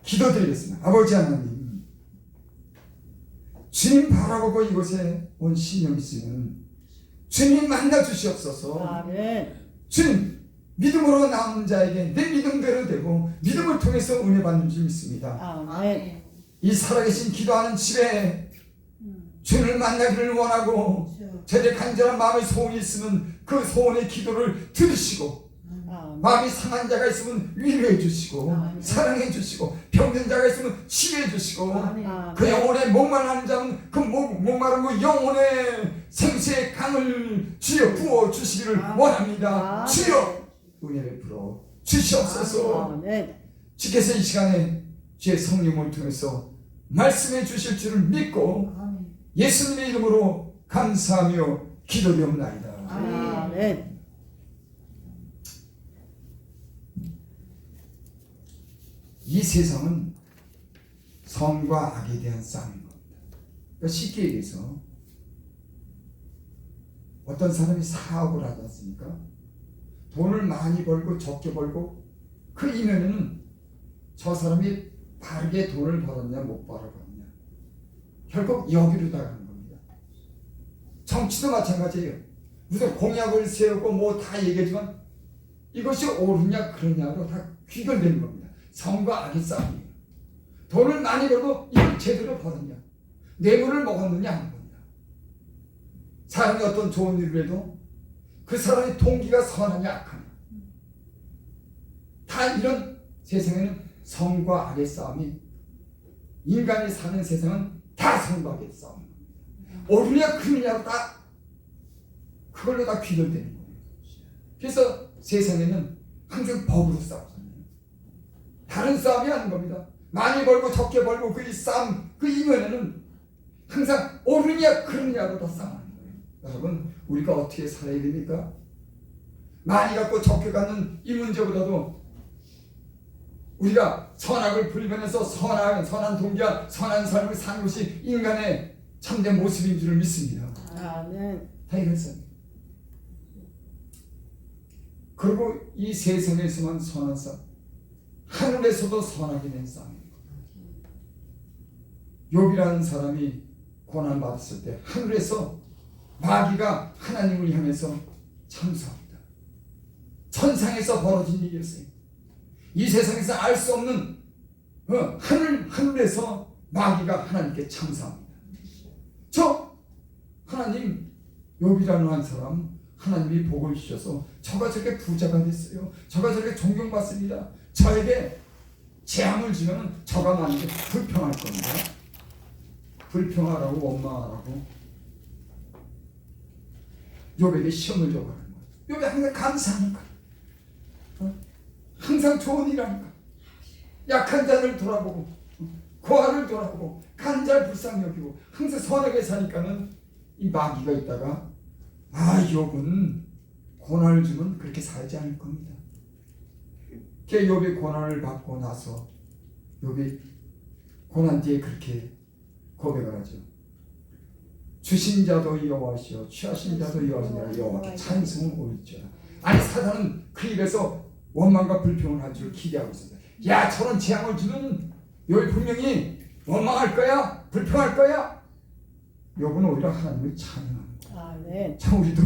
기도드리겠습니다. 아버지 하나님, 주님 바라보고 이곳에 온 신령이 있으면 주님 만나 주시옵소서. 아멘. 주님, 믿음으로 나온 자에게 내 믿음대로 되고 믿음을 통해서 은혜 받는 줄 믿습니다. 아멘. 이 살아계신 기도하는 집에 주님을 만나기를 원하고 저의 간절한 마음의 소원이 있으면 그 소원의 기도를 들으시고, 마음이 상한 자가 있으면 위로해 주시고 사랑해 주시고, 병든 자가 있으면 치유해 주시고, 그 영혼에 목마르는 자는 그 목마른 그 영혼의 생수의 강을 주여 부어 주시기를 원합니다. 주여 은혜를 풀어 주시옵소서. 주께서 이 시간에 주의 성령을 통해서 말씀해 주실 줄을 믿고 예수님의 이름으로 감사하며 기도드리옵나이다. 아멘. 이 세상은 선과 악에 대한 싸움인 겁니다. 그러니까 쉽게 얘기해서 어떤 사람이 사업을 하지 않습니까? 돈을 많이 벌고 적게 벌고 그 이면에는 저 사람이 바르게 돈을 벌었냐 못 벌어봤냐, 결국 여기로 나가는 겁니다. 정치도 마찬가지예요. 무슨 공약을 세우고 뭐 다 얘기하지만 이것이 옳으냐 그러냐로 다 귀결되는 겁니다. 선과 악의 싸움이에요. 돈을 많이 벌고 이걸 제대로 벌었냐, 뇌물을 먹었느냐 하는 겁니다. 사람이 어떤 좋은 일을 해도 그 사람의 동기가 선하냐 악하냐, 다 이런 세상에는 선과 악의 싸움이, 인간이 사는 세상은 다 선과 악의 싸움입니다. 옳으냐 그르냐로 다 그걸로 다 귀결되는 거예요. 그래서 세상에는 항상 법으로 싸우잖아요. 다른 싸움이 아닌 겁니다. 많이 벌고 적게 벌고 그 싸움 그 이면에는 항상 옳으냐 그르냐로 다 싸우는 거예요. 여러분, 우리가 어떻게 살아야 됩니까? 많이 갖고 적게 갖는 이 문제보다도 우리가 선악을 분별해서 선한 동기와 선한 삶을 사는 것이 인간의 참된 모습인 줄을 믿습니다. 아멘. 다 이랬어요. 그리고 이 세상에서만 선한 싸움, 하늘에서도 선하게 된 싸움입니다. 욥이라는 사람이 고난 받았을 때 하늘에서 마귀가 하나님을 향해서 참수합니다. 천상에서 벌어진 일이었어요. 이 세상에서 알 수 없는 하늘에서 마귀가 하나님께 참수합니다. 저 하나님, 욥이라는 한 사람 하나님이 복을 주셔서 저가 저렇게 부자가 됐어요. 저가 저렇게 존경받습니다. 저에게 재앙을 주면 저가 만약에 불평할 겁니다. 불평하라고 원망하라고 욥에게 시험을 줘가는 거예요. 욥이 항상 감사하니까, 항상 좋은 일 하니까, 약한 자를 돌아보고 고아를 돌아보고 간자를 불쌍히 여기고 항상 선하게 사니까는 이 마귀가 있다가 욥은 고난을 주면 그렇게 살지 않을 겁니다. 욥이 고난을 받고 나서 욥이 고난 뒤에 그렇게 고백을 하죠. 주신 자도 여호와시오 취하신 자도 여호와시니라 여호와께 찬송을 올리라. 아니, 사단은 그 입에서 원망과 불평을 할 줄 기대하고 있었어요. 야, 저런 재앙을 주면 욥이 분명히 원망할 거야, 불평할 거야. 욥은 오히려 하나님을 찬양하는 거야. 아멘. 참, 우리도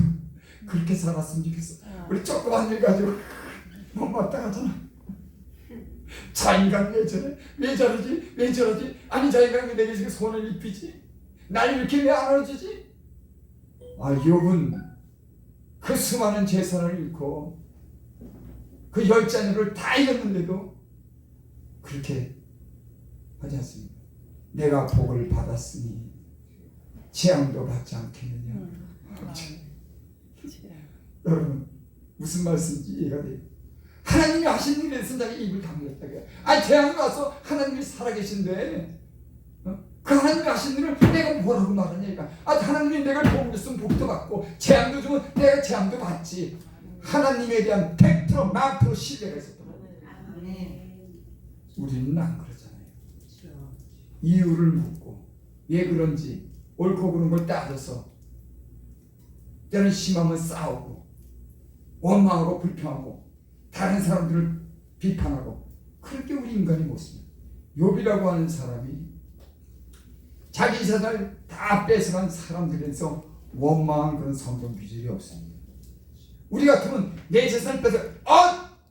그렇게 살았으면 좋겠어. 우리 조그만 일 가지고 못마땅 하잖아. 저 인간 왜 저래? 왜 저러지? 왜 저러지? 아니, 저 인간이 내게 지금 손을 입히지? 날 이렇게 왜 안 안아주지? 욥은 그 수많은 재산을 잃고 그 10자녀를 다 잃었는데도 그렇게 하지 않습니다. 내가 복을 받았으니 재앙도 받지 않겠느냐. 여러분, 무슨 말씀인지 이해가 돼요? 하나님이 하신 일에 대해서 자기 입을 다물었다. 아니, 재앙이 와서 하나님이 살아계신데 그 하나님이 하신 일을 내가 뭐라고 말하냐 이거. 하나님이 내가 복을 줬으면 복도 받고 재앙도 주면 내가 재앙도 받지. 하나님에 대한 100% 1000% 신뢰가 있었던 거예요. 우리는 안 그러잖아요. 이유를 묻고 왜 그런지 옳고 그른 걸 따져서 때는 심하면 싸우고 원망하고 불평하고 다른 사람들을 비판하고 그렇게 우리 인간이 못습니다. 욥이라고 하는 사람이 자기 재산을 다 뺏어간 사람들에서 원망한 그런 성경 기질이 없습니다. 우리 같으면 내 재산을 뺏어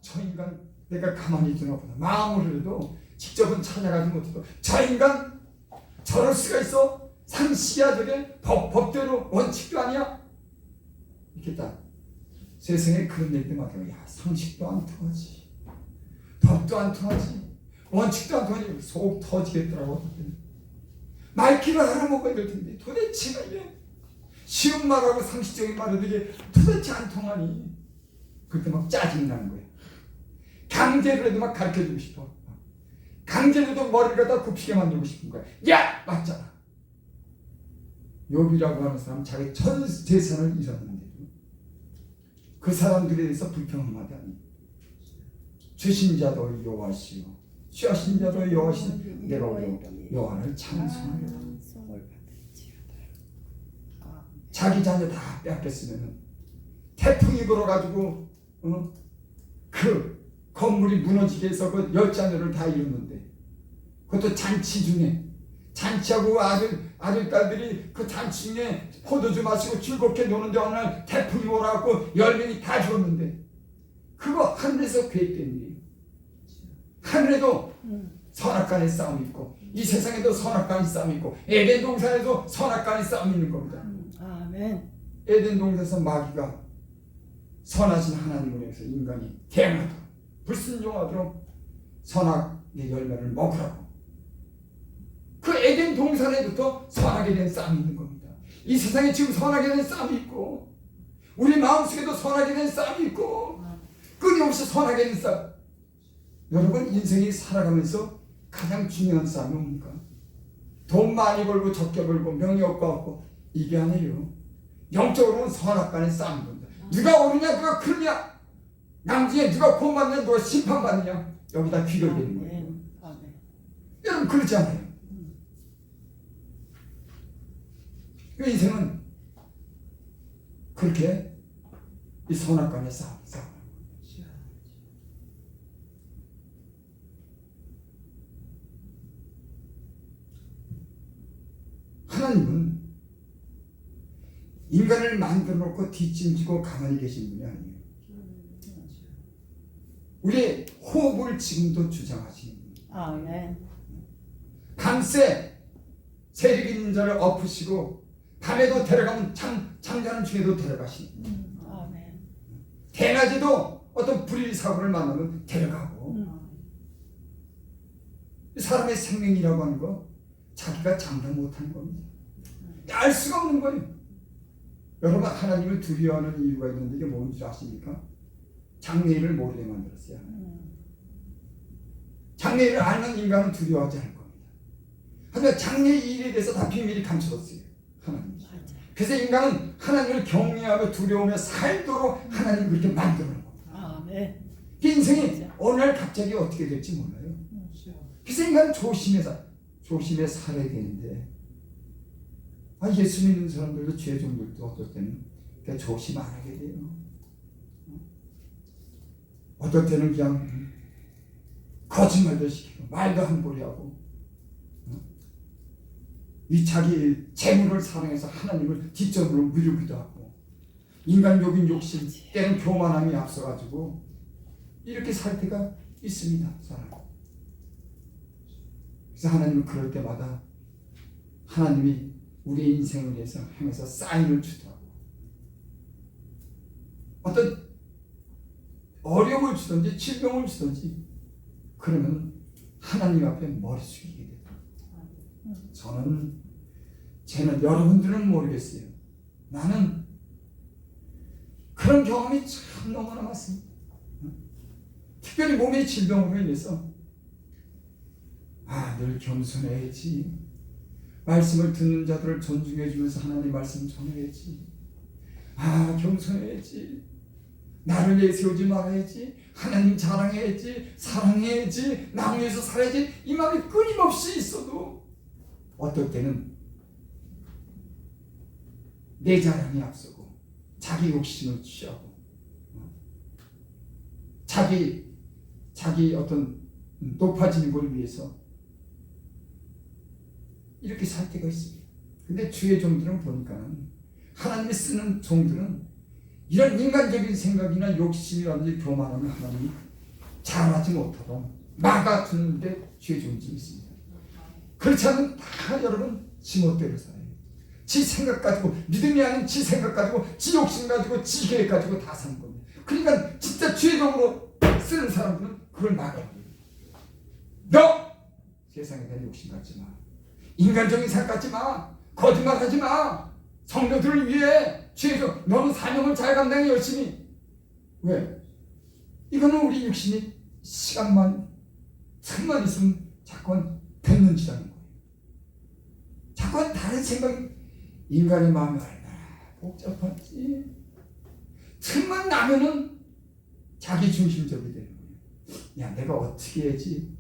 저 인간 내가 가만히 두나 보다 마음으로 해도 직접은 찾아가지 못해도 저 인간 저럴 수가 있어? 상식이야 저게? 법대로 원칙도 아니야? 이렇게 딱 세상에 그런 얘기 때마다 야 상식도 안 통하지 법도 안 통하지 원칙도 안 통하지 속 터지겠더라고. 말귀를 알아먹어야 될 텐데 도대체가 이래 쉬운 말하고 상식적인 말해도 이게 도대체 안 통하니 그때 막 짜증나는 거야. 강제로 해도 막 가르쳐주고 싶어. 강제로도 머리를 갖다 굽히게 만들고 싶은 거야. 야! 맞잖아. 욥이라고 하는 사람 자기 전 재산을 잃었는데도 그 사람들에 대해서 불평하지 않니. 주신 자도 여호와시요 취하신 자도 여호와시니 내가 여호와를 찬송하리라. 자기 자녀 다 뺏겼으면 태풍이 불어가지고 그 건물이 무너지게 해서 그 10자녀를 다 잃었는데 그것도 잔치 중에 잔치하고 아들 딸들이 그 잔치 중에 포도주 마시고 즐겁게 노는데 어느 날 태풍이 오라고 10명이 다 죽었는데 그거 하늘에서 계획된 일이에요. 하늘에도 선악간의 싸움이 있고 이 세상에도 선악간의 싸움이 있고 에덴 동산에도 선악간의 싸움이 있는 겁니다. 아멘. 에덴 동산에서 마귀가 선하신 하나님을 위해서 인간이 대항하도록 불순종하도록 선악의 열매를 먹으라고 그 에덴 동산에부터 선하게 된 싸움이 있는 겁니다. 이 세상에 지금 선하게 된 싸움이 있고 우리 마음속에도 선하게 된 싸움이 있고 끊임없이 선하게 된 싸움. 여러분 인생이 살아가면서 가장 중요한 싸움이 뭡니까? 돈 많이 벌고 적게 벌고 명예욕과 없고 이게 아니에요. 영적으로는 선악간의 싸움인 겁니다. 누가 옳으냐 누가 그르냐 남중에 누가 구원받느냐 누가 심판받느냐 여기다 귀결되는 거예요. 여러분 그렇지 않아요. 그 인생은 그렇게 이 선악간의 싸움. 하나님은 인간을 만들어 놓고 뒷짐지고 가만히 계신 분이 아니에요. 우리의 호흡을 지금도 주장하시는 분이에요. 아멘. 밤새 세력 있는 자를 엎으시고 밤에도 데려가면 잠자는 중에도 데려가시는 분이에요. 아멘. 대낮에도 어떤 불의 사고를 만나면 데려가고 사람의 생명이라고 하는 거 자기가 장담 못하는 겁니다. 알 수가 없는 거예요. 여러분 하나님을 두려워하는 이유가 있는데 이게 뭔지 아십니까? 장래일을 모르게 만들었어요. 장래일을 알면 인간은 두려워하지 않을 겁니다. 하지만 장래의 일에 대해서 다 비밀이 감춰졌어요. 하나님. 그래서 인간은 하나님을 경외하며 두려우며 살도록 하나님 그렇게 만드는 겁니다. 아멘. 그 인생이 어느 날 갑자기 어떻게 될지 몰라요. 그래서 인간은 조심해 살아야 되는데 예수 믿는 사람들도 죄종들도 어떨 때는 조심 안 하게 돼요. 어떨 때는 그냥 거짓말도 시키고 말도 함부로 하고 이 자기 재물을 사랑해서 하나님을 뒷전으로 미루기도 하고 인간적인 욕심 때는 교만함이 앞서가지고 이렇게 살 때가 있습니다. 사람. 그래서 하나님은 그럴 때마다 하나님이 우리 인생을 위해서 행해서 사인을 주더라고. 어떤 어려움을 주든지 질병을 주든지 그러면 하나님 앞에 머리 숙이게 되더라고요. 쟤는 여러분들은 모르겠어요. 나는 그런 경험이 참 너무나 많습니다. 특별히 몸의 질병으로 인해서 늘 겸손해야지. 말씀을 듣는 자들을 존중해 주면서 하나님의 말씀을 전해야지. 겸손해야지. 나를 내세우지 말아야지. 하나님 자랑해야지. 사랑해야지. 나를 위해서 살아야지. 이 마음이 끊임없이 있어도 어떨 때는 내 자랑이 앞서고 자기 욕심을 취하고 자기 어떤 높아지는 걸 위해서 이렇게 살 때가 있습니다. 근데 주의 종들은 보니까는 하나님이 쓰는 종들은 이런 인간적인 생각이나 욕심이라든지 교만함을 하나님이 잘하지 못하고 막아두는데 주의 종들이 있습니다. 그렇지 않으면 다 여러분 지멋대로 살아요. 지 생각 가지고, 믿음이 아닌 지 생각 가지고, 지 욕심 가지고, 지 계획 가지고 다 사는 겁니다. 그러니까 진짜 주의 종으로 쓰는 사람들은 그걸 막아요. 너 세상에 대한 욕심 갖지 마. 인간적인 생각 갖지 마. 거짓말 하지 마. 성도들을 위해 주의죠. 너는 사명을 잘 감당해 열심히. 왜? 이거는 우리 육신이 시간만 틈만 있으면 자꾸 뱉는지라는 거예요. 자꾸 다른 생각이 인간의 마음이 얼마나 복잡한지 틈만 나면은 자기 중심적이 되는 거예요. 야, 내가 어떻게 해야지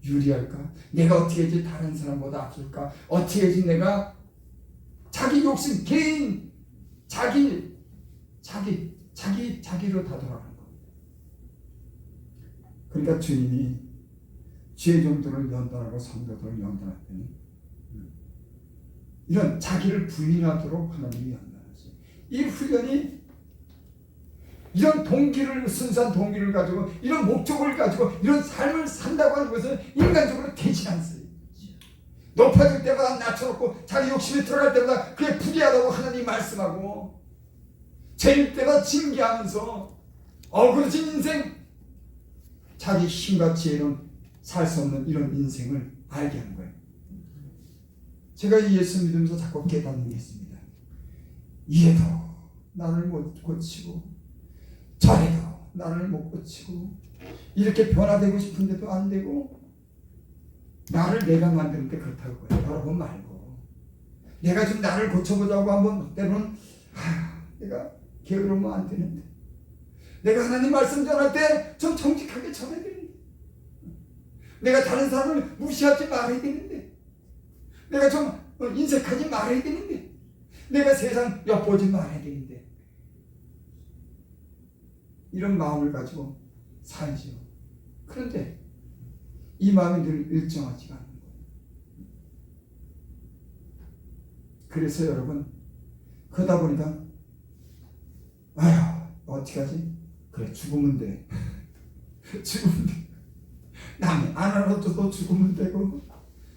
유리할까? 내가 어떻게 해야지 다른 사람보다 앞설까? 어떻게 해야지 내가 자기 욕심, 개인, 자기로 다 돌아가는 겁니다. 그러니까 주님이 주의 종들을 연단하고 성도들을 연단할 때는 이런 자기를 부인하도록 하나님이 연단하세요. 이 훈련이 이런 동기를, 순수한 동기를 가지고 이런 목적을 가지고 이런 삶을 산다고 하는 것은 인간적으로 되지 않습니다. 높아질 때마다 낮춰놓고 자기 욕심이 들어갈 때마다 그게 부귀하다고 하나님이 말씀하고 죄일 때마다 징계하면서 어그러진 인생, 자기 힘과 지혜로는 살 수 없는 이런 인생을 알게 하는 거예요. 제가 이 예수 믿으면서 자꾸 깨닫는 게 있습니다. 이래도 나를 못 고치고 저래도 나를 못 고치고 이렇게 변화되고 싶은데도 안 되고 나를 내가 만드는데 그렇다고 해요. 여러분 말고 내가 좀 나를 고쳐보자고 한번 때로는 내가 게으르면 안 되는데 내가 하나님 말씀 전할 때 좀 정직하게 전해야 되는데 내가 다른 사람을 무시하지 말아야 되는데 내가 좀 인색하지 말아야 되는데 내가 세상 엿보지 말아야 되는데 이런 마음을 가지고 살지요. 그런데 이 마음이 늘 일정하지가 않는 거예요. 그래서 여러분 그러다 보니까 아휴 어떻게 하지? 그래 죽으면 돼. 죽으면 돼. 남이 안 알아줘도 죽으면 되고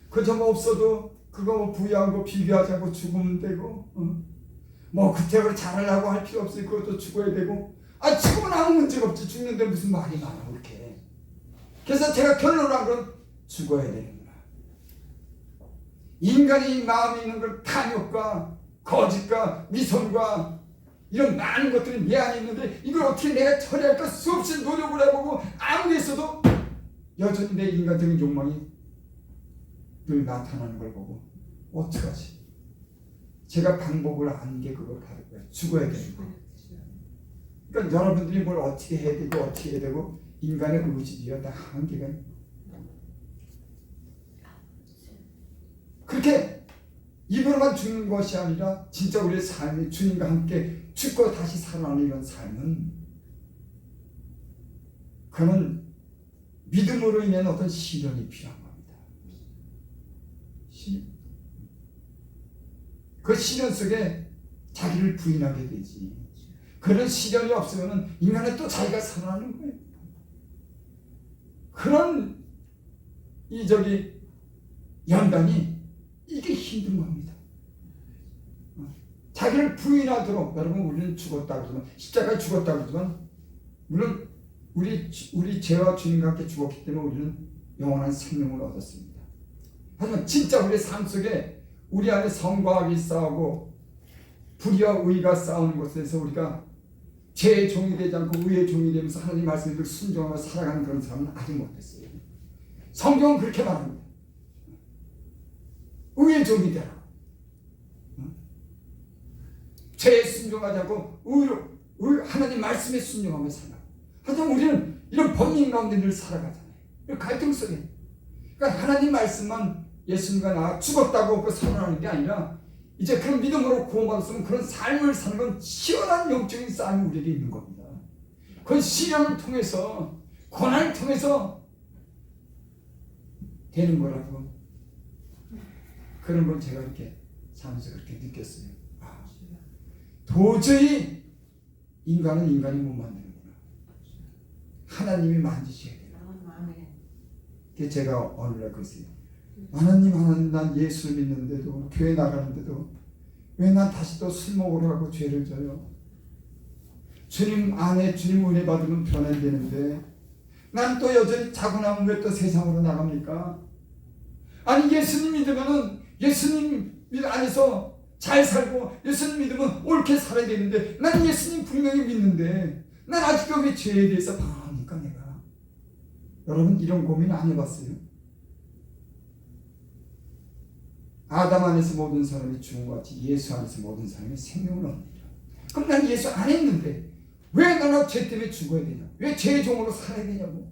그저 뭐 없어도 그거 뭐 부유한 거 비교하자고 죽으면 되고 뭐 그때를 잘하려고 할 필요 없으니 그것도 죽어야 되고 죽으면 아무 문제가 없지. 죽는데 무슨 말이 많아 그렇게. 그래서 제가 결론을 한 건 죽어야 되는구나. 인간이 마음에 있는 걸 탐욕과 거짓과 미선과 이런 많은 것들이 내 안에 있는데 이걸 어떻게 내가 처리할까 수없이 노력을 해보고 아무리 했어도 여전히 내 인간적인 욕망이 늘 나타나는 걸 보고 어떡하지? 제가 방법을 안 게 그걸 가는 거예요. 죽어야 되는 거예요. 그러니까 여러분들이 뭘 어떻게 해야 되고 어떻게 해야 되고 인간의 의지가 다 한계가 있는 거예요. 그렇게 입으로만 죽는 것이 아니라 진짜 우리의 삶이 주님과 함께 죽고 다시 살아나는 이런 삶은 그는 믿음으로 인한 어떤 시련이 필요한 겁니다. 시련. 그 시련 속에 자기를 부인하게 되지. 그런 시련이 없으면 인간은 또 자기가 살아나는 거예요. 그런 연단이 이게 힘든 겁니다. 자기를 부인하도록 여러분 우리는 죽었다 그러지만 십자가에 죽었다 그러지만 물론 우리 죄와 주님과 함께 죽었기 때문에 우리는 영원한 생명을 얻었습니다. 하지만 진짜 우리의 삶 속에 우리 안에 성과 악이 싸우고 불의와 의가 싸우는 것에서 우리가 죄의 종이 되지 않고 의의 종이 되면서 하나님 말씀에 순종하며 살아가는 그런 사람은 아직 못했어요. 성경은 그렇게 말합니다. 의의 종이 되라. 죄에 순종하지 않고 하나님 말씀에 순종하며 살아. 하지만 우리는 이런 범민 가운데 늘 살아가잖아요. 이런 갈등 속에. 그러니까 하나님 말씀만 예수님과 나 죽었다고 그 선언하는 게 아니라 이제 그런 믿음으로 구원받았으면 그런 삶을 사는 건 시원한 영적인 싸움이 우리에게 있는 겁니다. 그건 시련을 통해서 고난을 통해서 되는 거라고. 그런 걸 제가 이렇게 살면서 그렇게 느꼈어요. 아, 도저히 인간은 인간이 못 만드는구나. 하나님이 만드셔야 돼요. 그래서 제가 어느 날 그랬어요. 하나님, 난 예수를 믿는데도, 교회 나가는데도 왜 난 다시 또 술 먹으러 가고 죄를 져요? 주님 안에 주님 은혜 받으면 변화되는데 난 또 여전히 자고 나면 왜 또 세상으로 나갑니까? 아니, 예수님 믿으면은 예수님 안에서 잘 살고 예수님 믿으면 옳게 살아야 되는데 난 예수님 분명히 믿는데 난 아직도 왜 죄에 대해서 방황합니까 내가? 여러분, 이런 고민 안 해봤어요? 아담 안에서 모든 사람이 죽은 것 같이 예수 안에서 모든 사람이 생명을 얻느니라. 그럼 난 예수 안 했는데 왜 나는 죄 때문에 죽어야 되냐? 왜 죄의 종으로 살아야 되냐고?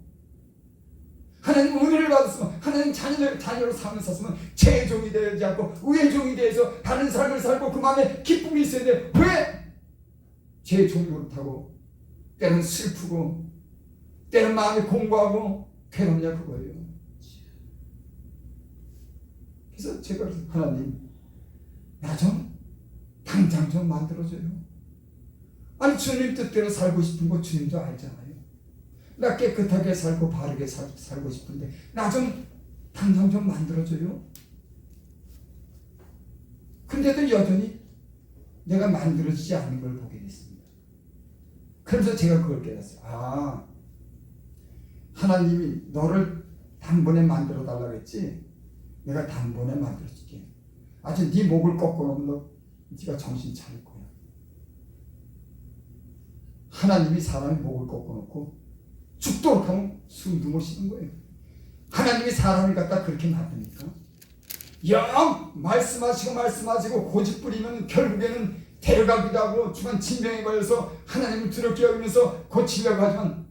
하나님 은혜를 받았으면, 하나님 자녀로 살았으면 죄의 종이 되지 않고 의의 종이 되어서 다른 삶을 살고 그 마음에 기쁨이 있어야 돼. 왜 죄의 종이 못하고 때는 슬프고 때는 마음이 공고하고 괴롭냐 그거예요. 그래서 제가 하나님, 나 좀 당장 좀 만들어줘요. 아니, 주님 뜻대로 살고 싶은 거 주님도 알잖아요. 나 깨끗하게 살고 바르게 살고 싶은데 나 좀 당장 좀 만들어줘요. 근데도 여전히 내가 만들어지지 않는 걸 보게 됐습니다. 그래서 제가 그걸 깨달았어요. 아, 하나님이 너를 단번에 만들어 달라고 했지 내가 단번에 만들어줄게. 아주 네 목을 꺾어놓으면 네가 정신 차릴 거야. 하나님이 사람의 목을 꺾어놓고 죽도록 하면 숨도 못 쉬는 거예요. 하나님이 사람을 갖다 그렇게 만듭니까? 영 말씀하시고 고집 부리면 결국에는 데려가기도 하고 주간 진병에 걸려서 하나님을 두렵게 여기면서 고치려고 하지만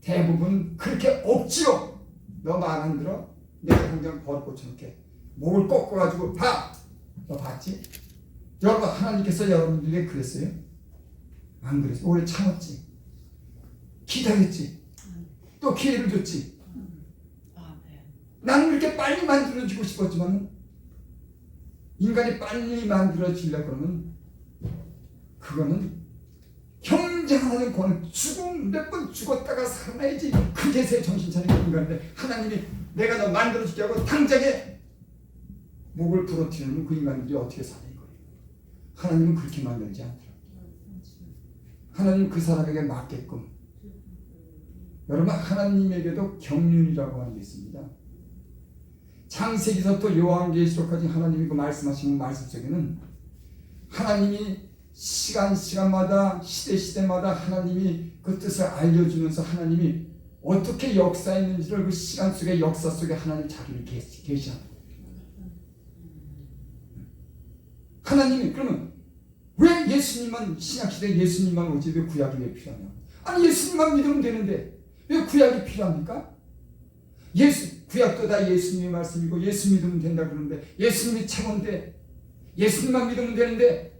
대부분 그렇게 없지요. 너 말 안 들어? 내가 당장 버릇 고쳐놓게. 목을 꺾어가지고 봐! 너 봤지? 여러분, 하나님께서 여러분들에게 그랬어요? 안 그랬어요? 오래 참았지? 기다렸지? 또 기회를 줬지? 나는 이렇게 빨리 만들어지고 싶었지만 인간이 빨리 만들어지려고 그러면 그거는 경쟁하는 거는 몇 번 죽었다가 살아야지. 그게 새 정신 차리는 인간인데 하나님이 내가 너 만들어줄게 하고 당장에 목을 부러뜨리면 그 인간들이 어떻게 사는 거예요? 하나님은 그렇게 만들지 않더라고요. 하나님은 그 사람에게 맞게끔. 여러분, 하나님에게도 경륜이라고 하는 게 있습니다. 창세기서부터 요한계시록까지 하나님이 그 말씀하시는 말씀 속에는 하나님이 시간마다 시대마다 하나님이 그 뜻을 알려주면서 하나님이 어떻게 역사했는지를 그 시간 속에 역사 속에 하나님 자기를 계시합니다. 하나님이 그러면 왜 예수님만 신약시대 예수님만 오지 왜 구약이 왜 필요하냐? 아니, 예수님만 믿으면 되는데 왜 구약이 필요합니까? 구약도 다 예수님의 말씀이고 예수 믿으면 된다 그러는데 예수님이 최고인데 예수님만 믿으면 되는데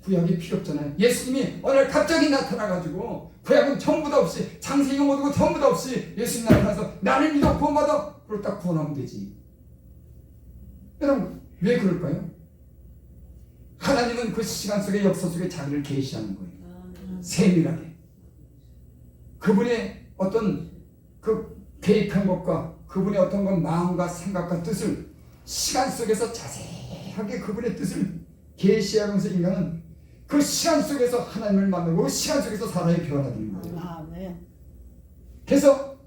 구약이 필요 없잖아요. 예수님이 어느 날 갑자기 나타나가지고 구약은 전부 다 없이 창세기 모두고 전부 다 없이 예수님 나타나서 나를 믿어 구원받아 그걸 딱 구원하면 되지. 여러분, 왜 그럴까요? 하나님은 그 시간 속에 역사 속에 자기를 계시하는 거예요. 세밀하게 그분의 어떤 그 계획한 것과 그분의 어떤 건 마음과 생각과 뜻을 시간 속에서 자세하게 그분의 뜻을 계시하면서 인간은 그 시간 속에서 하나님을 만나고 그 시간 속에서 사람이 변화되는 거예요. 그래서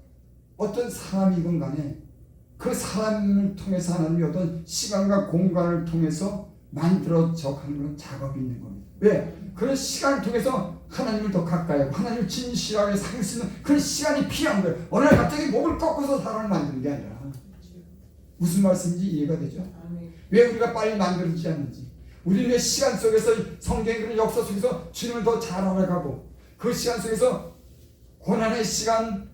어떤 사람이건 간에 그 사람을 통해서 하나님이 어떤 시간과 공간을 통해서 만들어져 가는 그런 작업이 있는 겁니다. 왜? 그런 시간을 통해서 하나님을 더 가까이 하고 하나님을 진실하게 사귈 수 있는 그런 시간이 필요한 거예요. 어느 날 갑자기 목을 꺾어서 사람을 만드는 게 아니라. 무슨 말씀인지 이해가 되죠? 왜 우리가 빨리 만들어지지 않는지. 우리는 왜 시간 속에서 성경의 그런 역사 속에서 주님을 더 잘 알아가고 그 시간 속에서 고난의 시간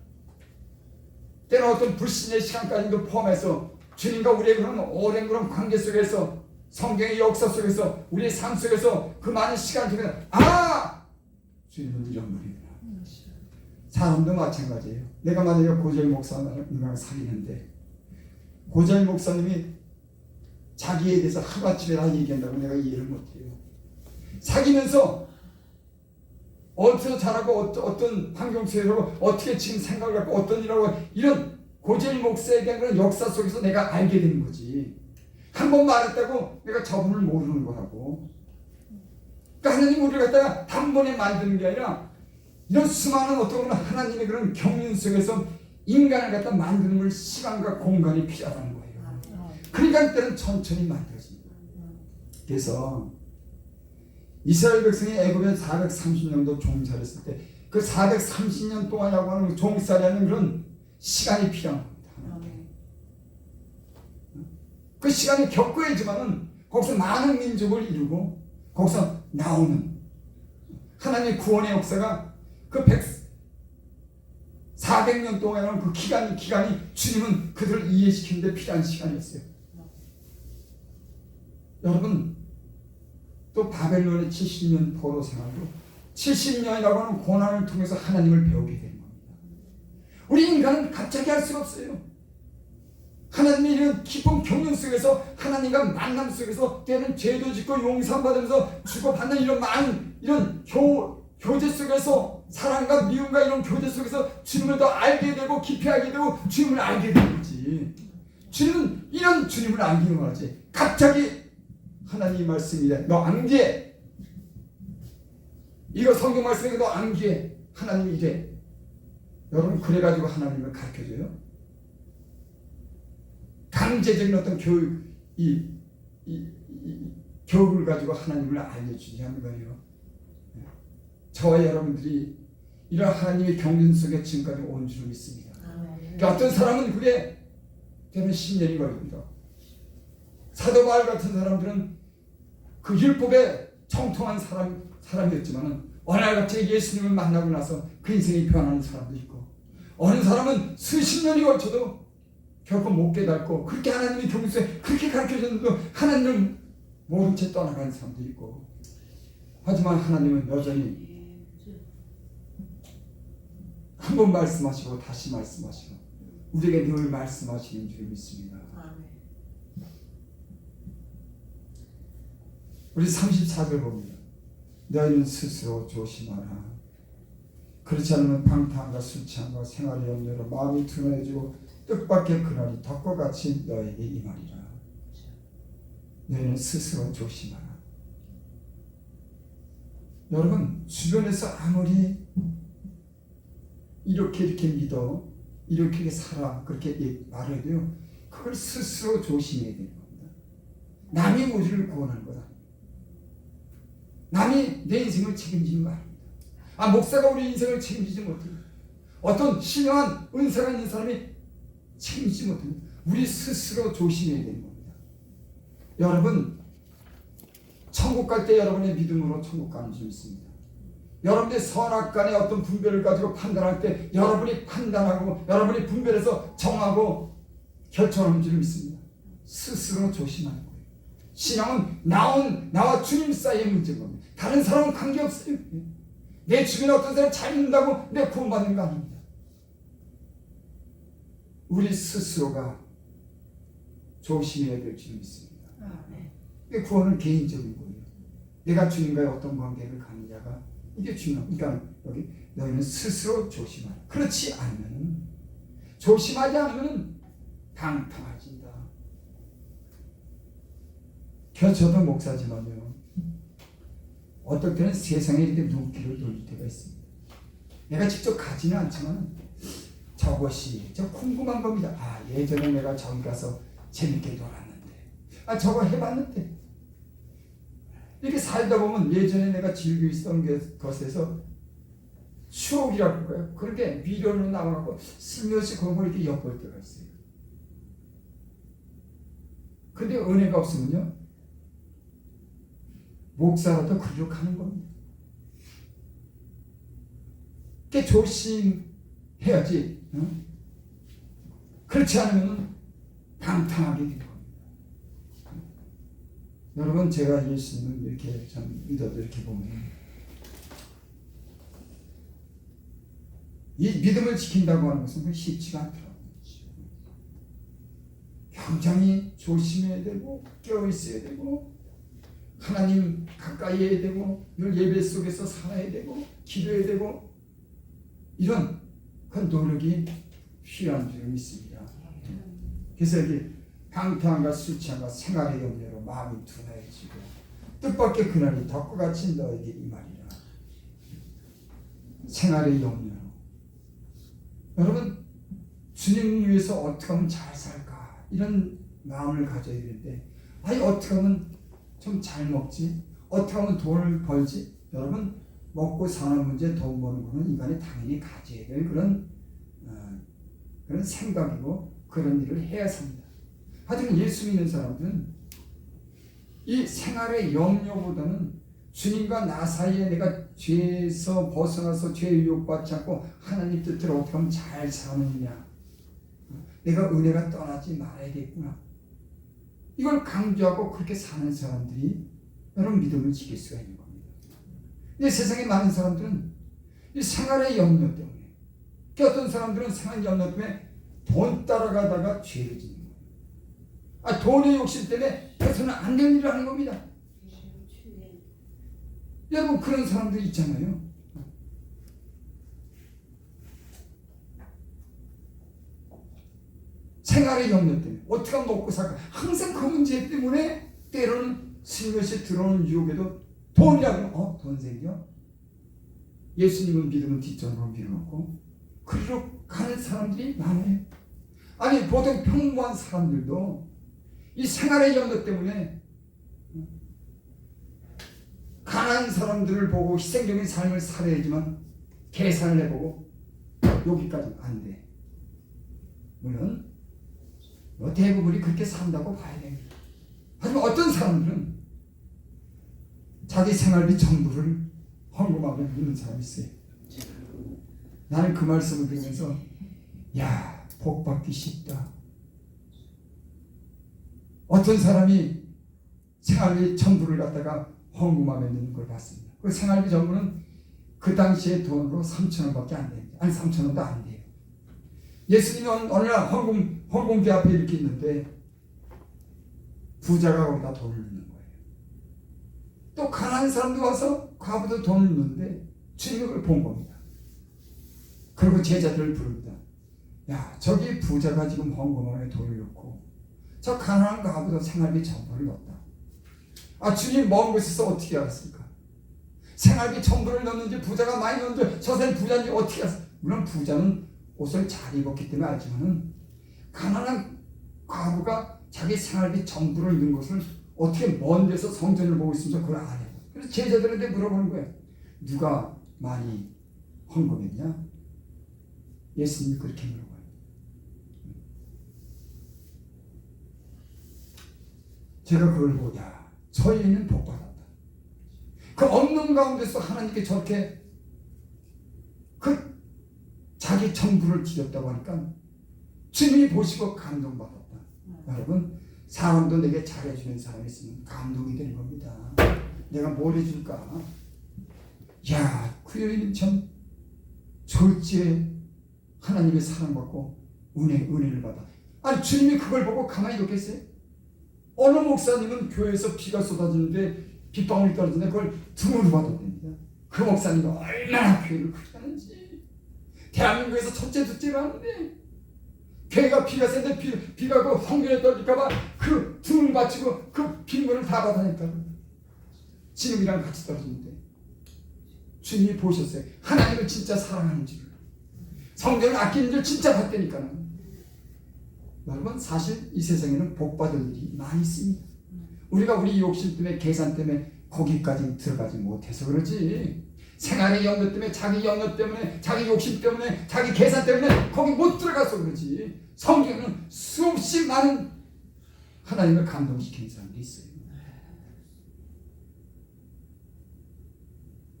때는 어떤 불신의 시간까지도 포함해서 주님과 우리의 그런 오랜 그런 관계 속에서 성경의 역사 속에서 우리의 삶 속에서 그 많은 시간 속에서 주님은 이런 분이구나. 사람도 마찬가지예요. 내가 만약에 고재일 목사님을 사귀는데 고재일 목사님이 자기에 대해서 하루아침에 다 얘기한다고 내가 이해를 못해요. 사귀면서 어디서 자라고 어떤 환경 속에서 어떻게 지금 생각을 갖고 어떤 일하고 이런 고재일 목사에 대한 그런 역사 속에서 내가 알게 된 거지. 한 번 말했다고 내가 저분을 모르는 거라고. 그러니까 하나님 우리를 갖다가 단번에 만드는 게 아니라 이런 수많은 어떤 하나님의 그런 경륜 속에서 인간을 갖다 만드는 걸 시간과 공간이 필요하다는 거예요. 그러니까 때는 천천히 만들어집니다. 그래서 이스라엘 백성이 애굽에 430년도 종살했을 때 그 430년 동안이라고 하는 종살이라는 그런 시간이 필요한 겁니다. 그 시간이 겪어야지만은 거기서 많은 민족을 이루고 거기서 나오는 하나님의 구원의 역사가 그 400년 동안이라는 그 기간이 주님은 그들을 이해시키는 데 필요한 시간이었어요. 여러분 또 바벨론의 70년 포로 생활도 70년이라고 하는 고난을 통해서 하나님을 배우게 되는 겁니다. 우리 인간은 갑자기 할 수가 없어요. 하나님의 이런 깊은 경륜 속에서 하나님과 만남 속에서 때는 죄도 짓고 용서받으면서 주고받는 이런 많은 이런 교제 속에서 사랑과 미움과 이런 교제 속에서 주님을 더 알게 되고 깊이 알게 되고 주님을 알게 되는지 주님은 이런 주님을 알기는 원하지 갑자기 하나님 말씀이래 너 암기해 이거 성경 말씀이고 너 암기해 하나님이 이래 여러분 그래가지고 하나님을 가르쳐줘요? 강제적인 어떤 교육을 가지고 하나님을 알려주지 않는 거예요. 저와 여러분들이 이런 하나님의 경륜 속에 지금까지 온 줄 믿습니다. 그러니까 어떤 사람은 그게 되는 10년이 걸립니다. 사도 바울 같은 사람들은 그 율법에 청통한 사람이었지만은 어느 날 갑자기 예수님을 만나고 나서 그 인생이 변하는 사람도 있고 어느 사람은 수십 년이 걸쳐도 결코 못 깨닫고 그렇게 하나님의 경륜에 그렇게 가르쳐줬는데도 하나님을 모른 채 떠나가는 사람도 있고 하지만 하나님은 여전히 한 번 말씀하시고 다시 말씀하시고 우리에게 늘 말씀하시는 줄 믿습니다. 우리 34절 봅니다. 너희는 스스로 조심하라. 그렇지 않으면 방탕과 술 취함과 생활의 염려로 마음이 둔해지고 뜻밖의 그날이 덕과 같이 너에게 임하리라. 너희는 스스로 조심하라. 여러분 주변에서 아무리 이렇게 믿어 이렇게 살아 그렇게 말해도요 그걸 스스로 조심해야 되는 겁니다. 남이 우리를 구원하는 것 아닙니다. 남이 내 인생을 책임지는 거 아닙니다. 목사가 우리 인생을 책임지지 못해요. 어떤 신령한 은사가 있는 사람이 책임지지 못합니다. 우리 스스로 조심해야 되는 겁니다. 여러분 천국 갈 때 여러분의 믿음으로 천국 가는 줄 믿습니다. 여러분의 선악간의 어떤 분별을 가지고 판단할 때 여러분이 판단하고 여러분이 분별해서 정하고 결정하는 줄 믿습니다. 스스로 조심하는 거예요. 신앙은 나와 주님 사이의 문제인 겁니다. 다른 사람은 관계없어요. 내 주변에 어떤 사람이 잘 믿는다고 내 구원받는 거 아닙니다. 우리 스스로가 조심해야 될 줄 믿습니다. 내 구원은 개인적인 거예요. 내가 주님과의 어떤 관계를 갖느냐가 이게 중요합니다. 그러니까 여기 너희는 스스로 조심하라. 그렇지 않으면 조심하지 않으면 방탕해진다. 저도 목사지만요. 어떨 때는 세상에 이렇게 눈길을 돌릴 때가 있습니다. 내가 직접 가지는 않지만 저것이 궁금한 겁니다. 예전에 내가 저기 가서 재밌게 놀았는데 저거 해봤는데 이렇게 살다 보면 예전에 내가 즐겨 있었던 것에서 추억이라고 할까요? 그렇게 미련으로 남아갖고 슬며시 그걸 이렇게 엿볼 때가 있어요. 근데 은혜가 없으면요 목사라도 그렇게 하는 겁니다. 그게 조심해야지. 응? 그렇지 않으면 방탕하게 되는 겁니다. 여러분 제가 예수님을 이렇게 참 믿어도 이렇게 보면 이 믿음을 지킨다고 하는 것은 쉽지가 않더라고요. 당장이 조심해야 되고 깨어 있어야 되고 하나님 가까이 해야 되고 늘 예배 속에서 살아야 되고 기도해야 되고 이런 그 노력이 필요한 줄 믿습니다. 그래서 여기 방탕함과 술 취함과 생활의 염려로 마음이 둔해지고 뜻밖의 그날이 덕과 같이 너에게 임하리라. 생활의 염려로 여러분 주님을 위해서 어떻게 하면 잘 살까 이런 마음을 가져야 되는데 아니 어떻게 하면 좀 잘 먹지 어떻게 하면 돈을 벌지 여러분 먹고 사는 문제 돈 버는 거는 인간이 당연히 가져야 될 그런 생각이고 그런 일을 해야 삽니다. 하지만 예수 믿는 사람들은 이 생활의 염려보다는 주님과 나 사이에 내가 죄에서 벗어나서 죄의 유혹받지 않고 하나님 뜻대로 어떻게 하면 잘 사느냐 내가 은혜가 떠나지 말아야겠구나 이걸 강조하고 그렇게 사는 사람들이 여러분 믿음을 지킬 수가 있는 겁니다. 근데 세상에 많은 사람들은 이 생활의 염려 때문에 어떤 사람들은 생활 염려 때문에 돈 따라가다가 죄를 짓는 거예요. 돈의 욕심 때문에 해서는 안 되는 일을 하는 겁니다. 여러분 그런 사람들 있잖아요. 생활의 염려 때문에 어떻게 하면 먹고 살까 항상 그 문제 때문에 때로는 슬며시 들어오는 유혹에도 돈이라고 돈 생겨? 예수님은 믿으면 뒷전으로 밀어놓고 그리로 가는 사람들이 많아요. 아니 보통 평범한 사람들도 이 생활의 염려 때문에 가난한 사람들을 보고 희생적인 삶을 살아야지만 계산을 해보고 여기까지 안 돼. 물론 대부분이 그렇게 산다고 봐야 됩니다. 하지만 어떤 사람들은 자기 생활비 전부를 헌금하며 믿는 사람이 있어요. 나는 그 말씀을 들으면서 야 복받기 쉽다. 어떤 사람이 생활비 전부를 갖다가 헌금하며 있는 걸 봤습니다. 그 생활비 전부는 그 당시의 돈으로 3,000원밖에 안 됩니다. 아니 3,000원도 안 돼요. 예수님이 어느 날 헌금기 앞에 이렇게 있는데 부자가 거기다 돈을 넣는 거예요. 또 가난한 사람도 와서 과부도 돈을 넣는데 주님이 그걸 본 겁니다. 그리고 제자들을 부릅니다. 야 저기 부자가 지금 헌금함에 돈을 넣고 저 가난한 과부도 생활비 전부를 넣었다. 주님 먼 곳에서 어떻게 알았습니까? 생활비 전부를 넣는지 부자가 많이 넣는지 저 사람이 부자인지 어떻게 알았습니까? 물론 부자는 옷을 잘 입었기 때문에 알지만은 가난한 과부가 자기 생활비 전부를 넣은 것을 어떻게 먼 데서 성전을 보고 있으면서 그걸 안 해요. 그래서 제자들한테 물어보는 거예요. 누가 많이 헌금했냐? 예수님이 그렇게 물어봐요. 제가 그걸 보고 저희는 복받았다. 그 없는 가운데서 하나님께 저렇게 그 자기 전부를 드렸다고 하니까 주님이 보시고 감동받았다. 여러분 사람도 내게 잘해주는 사람이 있으면 감동이 되는 겁니다. 내가 뭘 해줄까? 그 여인은 참 졸지에 하나님의 사랑받고 은혜를 받아. 아니 주님이 그걸 보고 가만히 뒀겠어요? 어느 목사님은 교회에서 비가 쏟아지는데 빗방울이 떨어지는데 그걸 등으로 받았답니다. 그 목사님이 얼마나 교회를 그렇게 하는지. 대한민국에서 첫째 둘째를 하는데 교회가 비가 새는데 비가 그 성전에 떨어질까봐 그 등을 받치고 그 빗물을 다 받아냈다. 지금이랑 같이 떨어지는데 주님이 보셨어요. 하나님을 진짜 사랑하는 줄, 성전을 아끼는 줄 진짜 봤다니까요. 여러분 사실 이 세상에는 복받을 일이 많이 있습니다. 우리가 우리 욕심 때문에 계산 때문에 거기까지 들어가지 못해서 그러지. 생활의 염려 때문에 자기 염려 때문에 자기 욕심 때문에 자기 계산 때문에 거기 못 들어가서 그러지. 성경은 수없이 많은 하나님을 감동시키는 사람들이 있어요.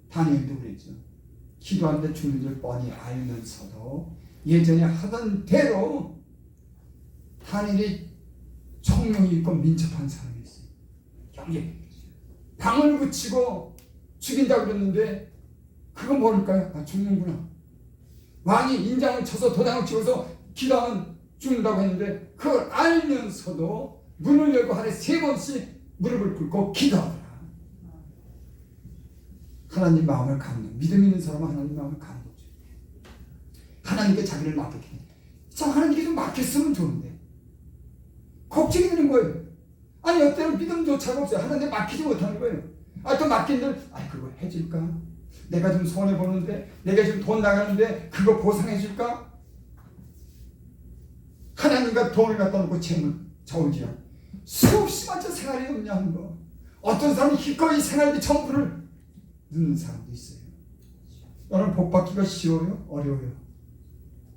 다니엘도 그랬죠. 기도하는데 죽는 줄 뻔히 알면서도 예전에 하던 대로 다니엘이 총명이 있고 민첩한 사람이었어요. 경계 방을 붙이고 죽인다고 그랬는데 그건 뭘까요? 죽는구나. 왕이 인장을 쳐서 도장을 찍어서 기도하면 죽는다고 했는데 그걸 알면서도 문을 열고 하루에 3번씩 무릎을 꿇고 기도하더라. 하나님 마음을 감동. 믿음 있는 사람은 하나님 마음을 감동줘. 하나님께 자기를 맡겼기 때문에. 참 하나님께 좀 맡겼으면 좋은데 걱정이 되는 거예요. 아니 어때는 믿음조차가 없어요. 하나님께 맡기지 못하는 거예요. 또 맡긴들 그거 해줄까? 내가 좀 손해보는데 내가 지금 돈 나가는데 그거 보상해줄까? 하나님과 돈을 갖다 놓고 재물 저울질하고 수없이 많죠. 생활이 없냐 하는 거. 어떤 사람이 기꺼이 생활비 전부를 넣는 사람도 있어요. 여러분 복받기가 쉬워요? 어려워요?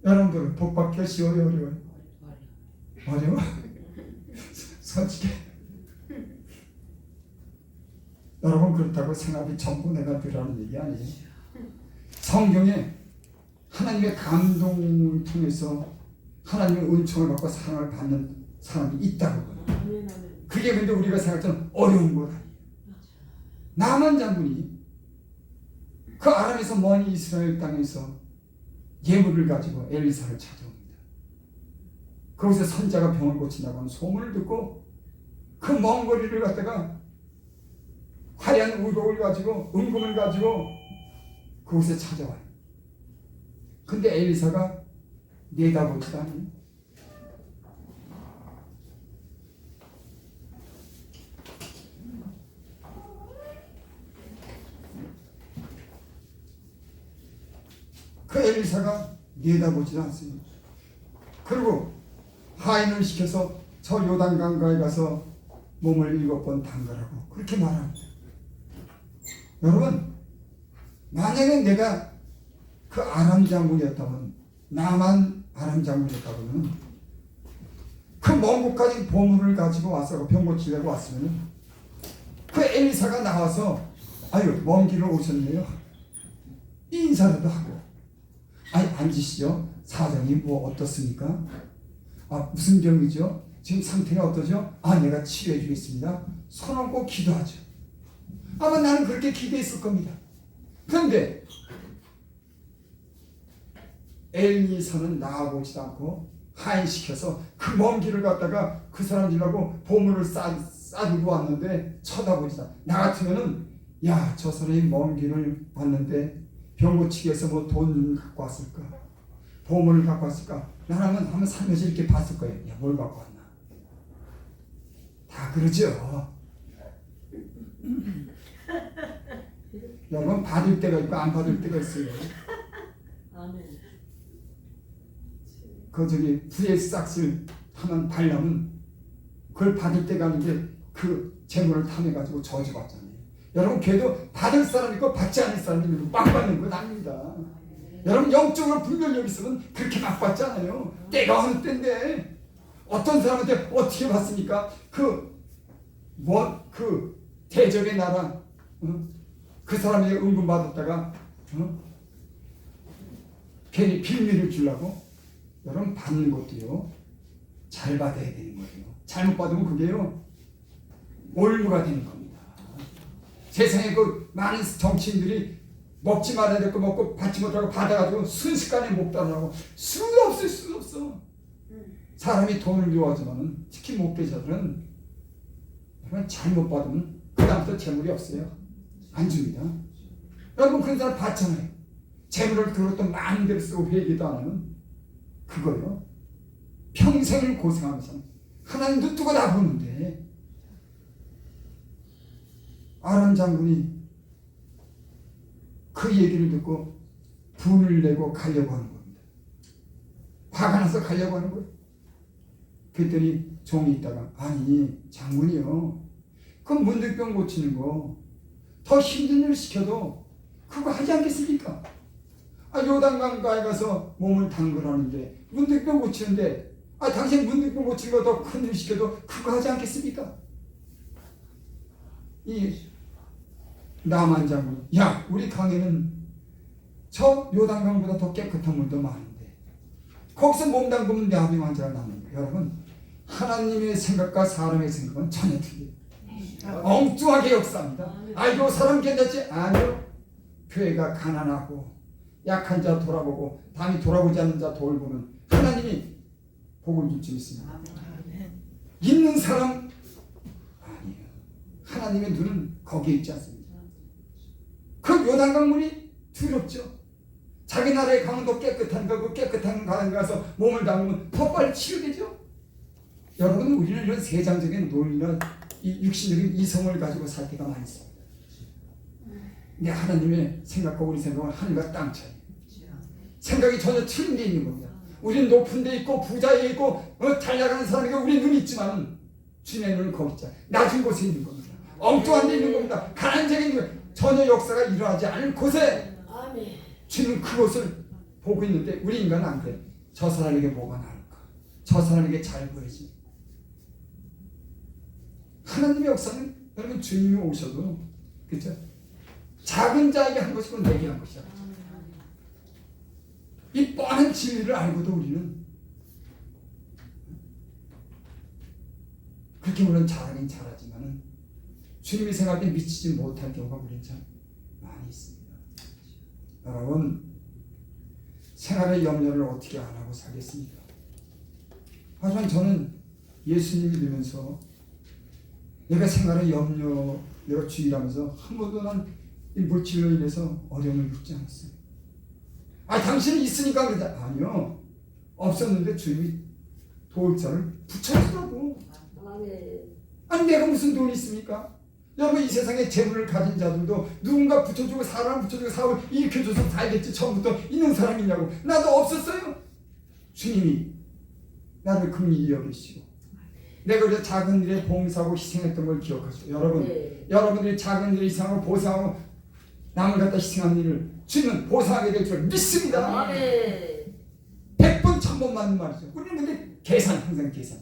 여러분들은 복받기가 쉬워요? 어려워요? 어려워? 솔직히 여러분 그렇다고 생활비 전부 내가 들으라는 얘기 아니에요. 성경에 하나님의 감동을 통해서 하나님의 은총을 받고 사랑을 받는 사람이 있다고 봐요. 그게 근데 우리가 생각할 때는 어려운 것 아니에요. 나만 장군이 그 아람에서 먼 이스라엘 땅에서 예물을 가지고 엘리사를 찾아옵니다. 그곳에 선자가 병을 고친다고 하는 소문을 듣고 그 먼 거리를 갔다가 화려한 의복을 가지고 은금을 가지고 그곳에 찾아와요. 근데 엘리사가 내다보지도 않아요. 그 엘리사가 내다보지도 않습니다. 그리고 하인을 시켜서 저 요단강가에 가서 몸을 7번 담가라고 그렇게 말합니다. 여러분 만약에 내가 그 아람 장군이었다면 나만 아람 장군이었다면 그 먼 곳까지 보물을 가지고 와서 병 고치려고 왔으면 그 엘리사가 나와서 먼 길을 오셨네요. 인사라도 하고 앉으시죠. 사정이 뭐 어떻습니까? 무슨 병이죠? 지금 상태가 어떠죠? 내가 치료해 주겠습니다. 손 얹고 기도하죠. 아마 나는 그렇게 기도했을 겁니다. 그런데 엘리사는 나아보지도 않고 하인시켜서 그 먼 길을 갔다가 그 사람들하고 보물을 싸들고 왔는데 쳐다보지도 않고 나 같으면은 저 사람이 먼 길을 왔는데 병 고치기 위해서 뭐 돈 갖고 왔을까? 보물을 갖고 왔을까? 나라면 한번 살면서 이렇게 봤을 거예요. 뭘 갖고 왔나? 다 그러죠. 여러분 받을 때가 있고 안 받을 때가 있어요. 부의 싹을 하면 발라면 그걸 받을 때가 있는데 그 재물을 탐해가지고 저주받잖아요. 여러분 걔도 받을 사람 있고 받지 않을 사람이 있고 막 받는 건 아닙니다. 여러분 영적으로 분별력 있으면 그렇게 막 받잖아요. 때가 어느 때인데 어떤 사람한테 어떻게 받습니까? 그 대적의 나라 그 사람에게 은금 받았다가 괜히 빌미를 주려고 여러분 받는 것도요 잘 받아야 되는 거예요. 잘못 받으면 그게요 올무가 되는 겁니다. 세상에 그 많은 정치인들이 먹지 말아야 될 거 먹고 받지 못하고 받아가지고 순식간에 목단하고 수도 없을 수도 없어. 사람이 돈을 좋아하지만은 특히 목회자들은 잘못 받으면 그 다음부터 재물이 없어요. 안 줍니다. 여러분 그런 사람 받잖아요. 재물을 그것도 마음대로 쓰고 회개도 안 하는 그거요. 평생을 고생하면서 하나님도 두고 다 보는데 아람 장군이 그 얘기를 듣고 분을 내고 가려고 하는 겁니다. 화가 나서 가려고 하는 거예요. 그랬더니 종이 있다가 장군이요 그 문득병 고치는 거 더 힘든 일 시켜도 그거 하지 않겠습니까? 요단강가에 가서 몸을 담그라는데 문득병 고치는데 당신 문득병 고치는 거 더 큰 일 시켜도 그거 하지 않겠습니까? 이 나만 장군 우리 강에는 저 요단강보다 더 깨끗한 물도 많은데 거기서 몸 담그면 뇌암 환자가 남는 거예요. 여러분 하나님의 생각과 사람의 생각은 전혀 틀려요. 엉뚱하게 역사합니다. 요 사람 괜찮지? 아니요. 교회가 가난하고 약한 자 돌아보고 남이 돌아보지 않는 자 돌보는 하나님이 복을 줄 수 있습니다. 아멘. 있는 사람 아니에요. 하나님의 눈은 거기에 있지 않습니다. 그 요단강물이 두렵죠. 자기 나라에 가면 더 깨끗한 거, 그 깨끗한 강에 가서 몸을 담으면 더 빨리 치유되죠. 여러분, 우리는 이런 세상적인 논리나 이 육신적인 이성을 가지고 살 때가 많이 있습니다. 근데 하나님의 생각과 우리 생각은 하늘과 땅 차이. 생각이 전혀 틀린 게 있는 겁니다. 우리는 높은 데 있고 부자에 있고 잘 나가는 사람에게 우리 눈이 있지만 주님의 눈은 거기 있잖아요. 낮은 곳에 있는 겁니다. 엉뚱한 데 있는 겁니다. 가난적인 전혀 역사가 일어나지 않은 곳에 주님은 그곳을 보고 있는데 우리 인간은 안 그래. 저 사람에게 뭐가 나을까? 저 사람에게 잘 보이지. 하나님의 역사는 여러분 주님이 오셔도 그렇죠? 작은 자에게 한 것이고 내게 한 것이야. 이 뻔한 진리를 알고도 우리는 그렇게 물론 잘하긴 잘하지만은 주님이 생각할 때 미치지 못할 경우가 우리는 참 많이 있습니다. 여러분, 생활의 염려를 어떻게 안 하고 살겠습니까? 하지만 저는 예수님 믿으면서 내가 생활의 염려, 내가 주의하면서 한 번도 난 이 물질로 인해서 어려움을 겪지 않았어요. 당신이 있으니까 그러다. 아니요. 없었는데 주님이 도울 자를 붙여주더라고. 아니 내가 무슨 돈이 있습니까? 여러분, 이 세상에 재물을 가진 자들도 누군가 붙여주고 사람 붙여주고 사업을 일으켜줘서 살겠지. 처음부터 있는 사람이냐고. 나도 없었어요. 주님이 나를 긍휼히 여기시고 내가 그래서 작은 일에 봉사하고 희생했던 걸 기억하시고 여러분들이 작은 일에 희생하고 보상하고 남을 갖다 희생한 일을 주님은 보상하게 될 줄 믿습니다. 100번 1000번 맞는 말이죠. 우리는 근데 항상 계산.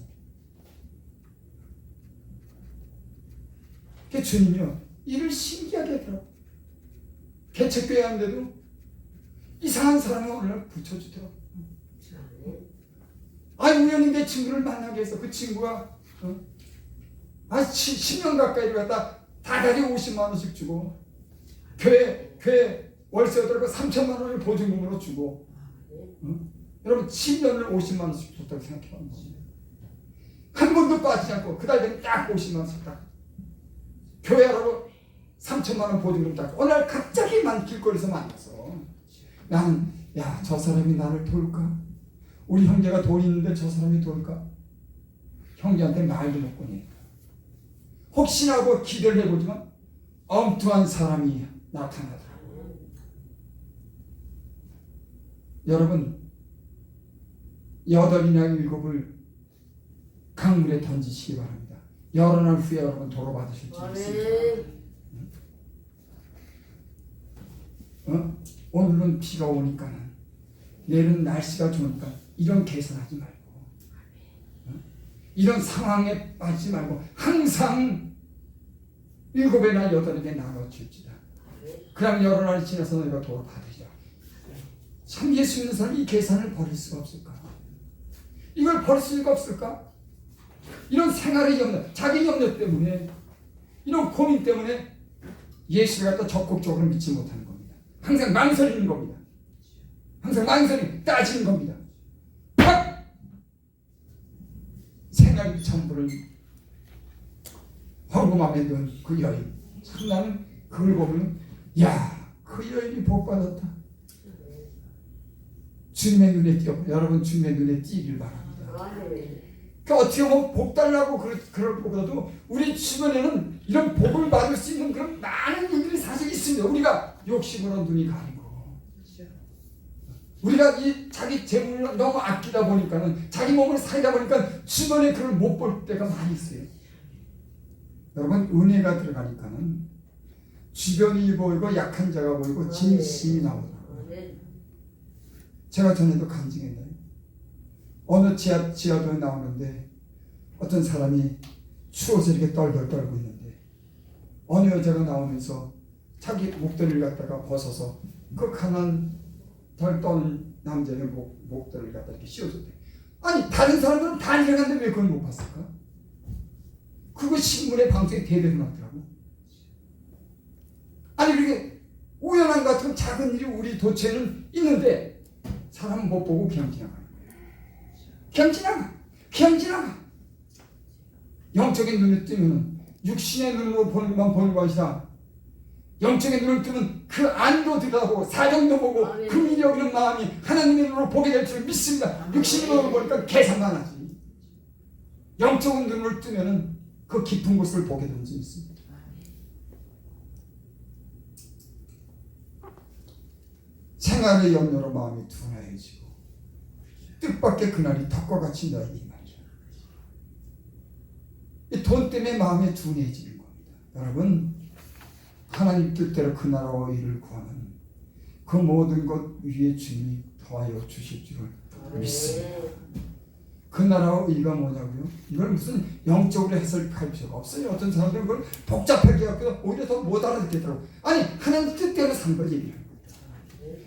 그 주님이요 일을 신기하게 하더라고. 개척교회 하는데도 이상한 사람이 어느 날 붙여주더라고. 우연히 내 친구를 만나게 해서 그 친구가 10년 가까이를 갖다 다달이 50만 원씩 주고 교회 월세 얻으라고 3천만 원을 보증금으로 주고 여러분 7년을 50만 원씩 줬다고 생각해보는 거예요. 한 번도 빠지지 않고 그 달 되면 딱 50만 원씩 딱 교회하라고 3천만 원 보증금 딱 어느 날 갑자기 길거리에서 만나서 나는 저 사람이 나를 도울까? 우리 형제가 돈이 있는데 저 사람이 도울까? 형제한테 말도 못 꺼내니까 혹시나 하고 기대를 해보지만 엉뚱한 사람이 나타나더라고요. 여러분, 8이나 7을 강물에 던지시기 바랍니다. 여러 날 후에 여러분 도로 받으실 줄 믿습니다. 오늘은 비가 오니까는 내일은 날씨가 좋으니까 이런 계산하지 말고 이런 상황에 빠지지 말고 항상 7배나 8배 나눠줄지다. 그럼 여러 날이 지나서 너희가 도로 받으리라. 참 예수 믿는 사람이 이 계산을 버릴 수가 없을까? 이걸 버릴 수가 없을까? 이런 생활의 염려, 자기 염려 때문에 이런 고민 때문에 예수를 갖다 적극적으로 믿지 못하는 겁니다. 항상 망설이는 겁니다. 항상 망설이는 따지는 겁니다. 팍! 생활 전부를 헌금함에 넣은 그 여인. 참 나는 그걸 보면 그 여인이 복받았다. 주님의 눈에 띄어 여러분 주님의 눈에 띄기를 바랍니다. 그러니까 어떻게 보면 복 달라고 그럴 것보다도 우리 주변에는 이런 복을 받을 수 있는 그런 많은 분들이 사실 있습니다. 우리가 욕심으로 눈이 가리고 우리가 이 자기 재물을 너무 아끼다 보니까는 자기 몸을 살다 보니까 주변에 그걸 못 볼 때가 많이 있어요. 여러분 은혜가 들어가니까는 주변이 보이고 약한 자가 보이고 진심이 나오더라고요. 제가 전에도 간증했나요? 어느 지하도에 나오는데 어떤 사람이 추워서 이렇게 떨덜 떨고 있는데 어느 여자가 나오면서 자기 목도리를 갖다가 벗어서 그 가난 덜 떠는 남자의 목도리를 갖다 이렇게 씌워줬대. 아니 다른 사람들은 다 일어났는데 왜 그걸 못 봤을까? 그거 신문에 방송에 대대로 나왔더라고. 아니 그렇게 우연한 것 같은 작은 일이 우리 도처에는 있는데 사람은 못 보고 그냥 지나가는 거예요. 그냥 지나가. 그냥 지나가. 영적인 눈을 뜨면 육신의 눈으로 보는 것만 보는 것이다. 영적인 눈을 뜨면 그 안으로 들어가고 사정도 보고 그 미리 여기는 마음이 하나님의 눈으로 보게 될 줄 믿습니다. 육신의 눈으로 보니까 계산만 하지. 영적인 눈을 뜨면 그 깊은 곳을 보게 되는 줄 믿습니다. 생활의 염려로 마음이 둔해지고 뜻밖의 그날이 덕과 같이 너에게 임하리라. 이 돈 때문에 마음이 둔해지는 겁니다. 여러분, 하나님 뜻대로 그 나라와 의를 구하는 그 모든 것 위에 주님이 더하여 주실 줄을 믿습니다. 그 나라와 의가 뭐냐고요? 이걸 무슨 영적으로 해석할 필요가 없어요. 어떤 사람들은 그걸 복잡하게 해서 오히려 더 못 알아듣겠더라고. 아니, 하나님 뜻대로 산 걸 얘기하는 거예요.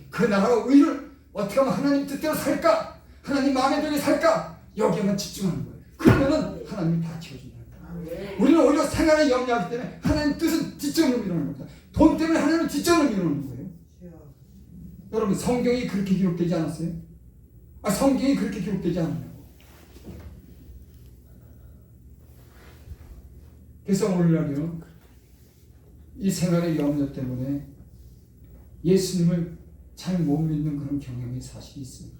그 나라와 의를 어떻게 하면 하나님 뜻대로 살까? 하나님 마음에 들게 살까? 여기에만 집중하는 거예요. 그러면은 하나님이 다 채워준다. 우리는 오히려 생활에 염려하기 때문에 하나님 뜻은 뒷전으로 미루는 겁니다. 돈 때문에 하나님은 뒷전으로 미루는 거예요. 여러분, 성경이 그렇게 기록되지 않았어요? 성경이 그렇게 기록되지 않았냐고. 그래서 오늘날요, 이 생활의 염려 때문에 예수님을 잘 못 믿는 그런 경향이 사실이 있습니다.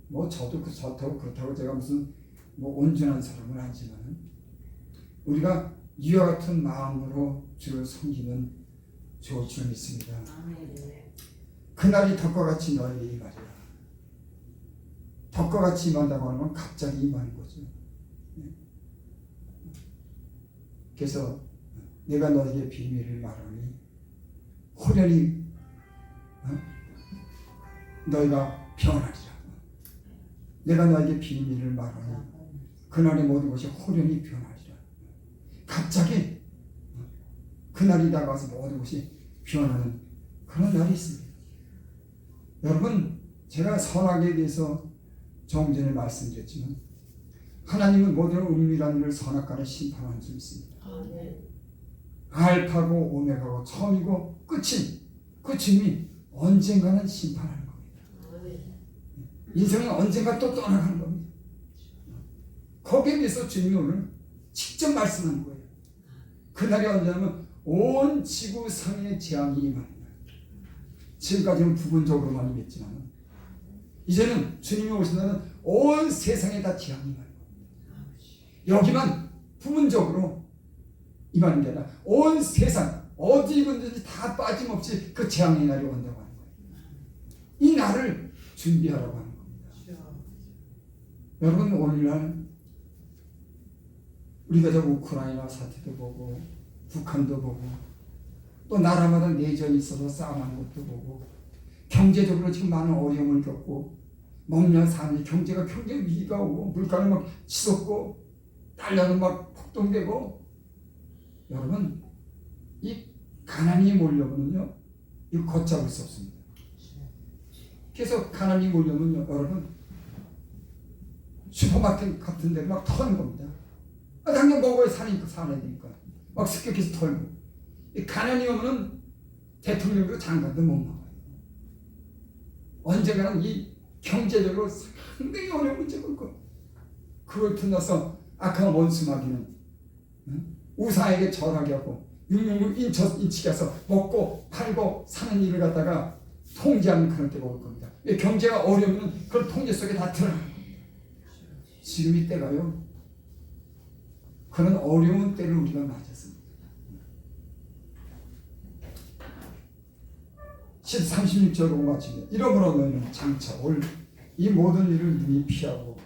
뭐 저도 그렇다고 제가 무슨 뭐 온전한 사람은 아니지만 우리가 이와 같은 마음으로 주를 섬기면 좋을 줄 믿습니다. 그날이 덕과 같이 너에게 임하리라. 덕과 같이 임한다고 하는 건 갑자기 임하는 거죠. 그래서 내가 너에게 비밀을 말하니 호련히 너희가 변하리라. 내가 너에게 비밀을 말하니 그날의 모든 것이 호련히 변하리라. 갑자기 그날이 다가와서 모든 것이 변하는 그런 날이 있습니다. 여러분, 제가 선악에 대해서 조금 전에 말씀드렸지만 하나님은 모든 은밀한 일을 선악간에 심판하는 줄 믿습니다. 알파고 오메가고 처음이고 끝인 그 주님이 언젠가는 심판하는 겁니다. 인생은 언젠가 또 떠나가는 겁니다. 거기에 대해서 주님이 오늘 직접 말씀하는 거예요. 그날이 언제냐면 온 지구상의 재앙이 임하는 날. 지금까지는 부분적으로만 임했지만 이제는 주님이 오신 날은 온 세상에 다 재앙이 임하는 겁니다. 여기만 부분적으로 임하는 게 아니라 온 세상 어디든지 다 빠짐없이 그 재앙의 날이 온다고 하는 거예요. 이 날을 준비하라고 하는 겁니다. 여러분, 오늘날 우리가 저 우크라이나 사태도 보고 북한도 보고 또 나라마다 내전이 있어서 싸움하는 것도 보고 경제적으로 지금 많은 어려움을 겪고 먹냐 사는 경제 위기가 오고 물가는 막 치솟고 달러는 막 폭등되고 여러분, 이 가난이 몰려오면요 이거 걷잡을 수 없습니다. 그래서 가난이 몰려오면요 여러분 슈퍼마켓 같은 데 막 터는 겁니다. 당장 먹어야 사야 되니까 막 습격해서 털고 이 가난이 오면은 대통령도 장관도 못 먹어요. 언젠가는 이 경제적으로 상당히 어려운 문제가 있고 그걸 끝나서 악한 원수마귀는 우사에게 절하게 하고 666 인치게 해서 먹고 팔고 사는 일을 갖다가 통제하는 그런 때가 올 겁니다. 경제가 어려우면 그런 통제 속에 다 들어가는 겁니다. 지금 이 때가요 그런 어려운 때를 우리가 맞았습니다. 36절로 마치면 이러므로 너희는 장차 올 이 모든 일을 능히 피하고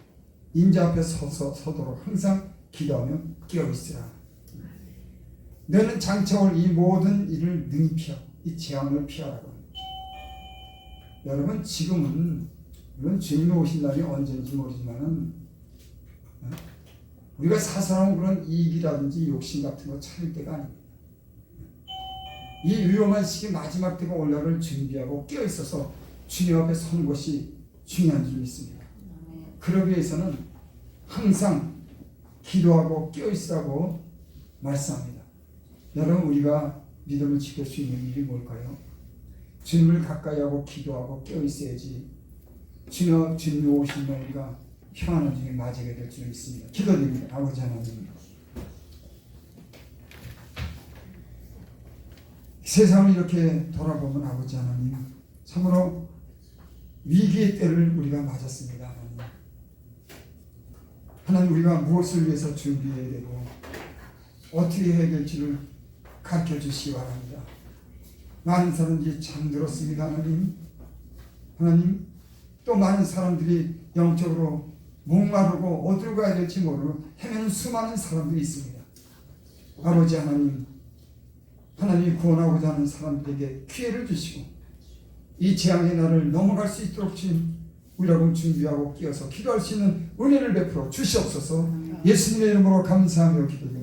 인자 앞에 서도록 항상 기도하며 깨어있으라. 너는 장차 올 이 모든 일을 능히 피하고 이 재앙을 피하라고 합니다. 여러분, 지금은 물론 주님이 오신 날이 언제인지 모르지만은 우리가 사사로운 그런 이익이라든지 욕심 같은 거 차릴 때가 아닙니다. 이 위험한 시기 마지막 때가 올 날을 준비하고 깨어있어서 주님 앞에 서는 것이 중요한 줄 믿습니다. 그러기 위해서는 항상 기도하고 깨어있으라고 말씀합니다. 여러분, 우리가 믿음을 지킬 수 있는 일이 뭘까요? 주님을 가까이 하고 기도하고 깨어있어야지 주님 오신 날 우리가 평안한 중에 맞이하게 될 줄 있습니다. 기도드립니다. 아버지 하나님, 세상을 이렇게 돌아보면 아버지 하나님, 참으로 위기의 때를 우리가 맞았습니다. 하나님, 하나님 우리가 무엇을 위해서 준비해야 되고 어떻게 해야 될지를 가르쳐 주시기 바랍니다. 많은 사람들이 잠들었습니다. 하나님 또 많은 사람들이 영적으로 목마르고 어디로 가야 될지 모르고 헤매는 수많은 사람들이 있습니다. 아버지 하나님, 하나님이 구원하고자 하는 사람들에게 기회를 주시고 이 재앙의 날을 넘어갈 수 있도록 우리라고 준비하고 끼어서 기도할 수 있는 은혜를 베풀어 주시옵소서. 예수님의 이름으로 감사하며 기도드립니다.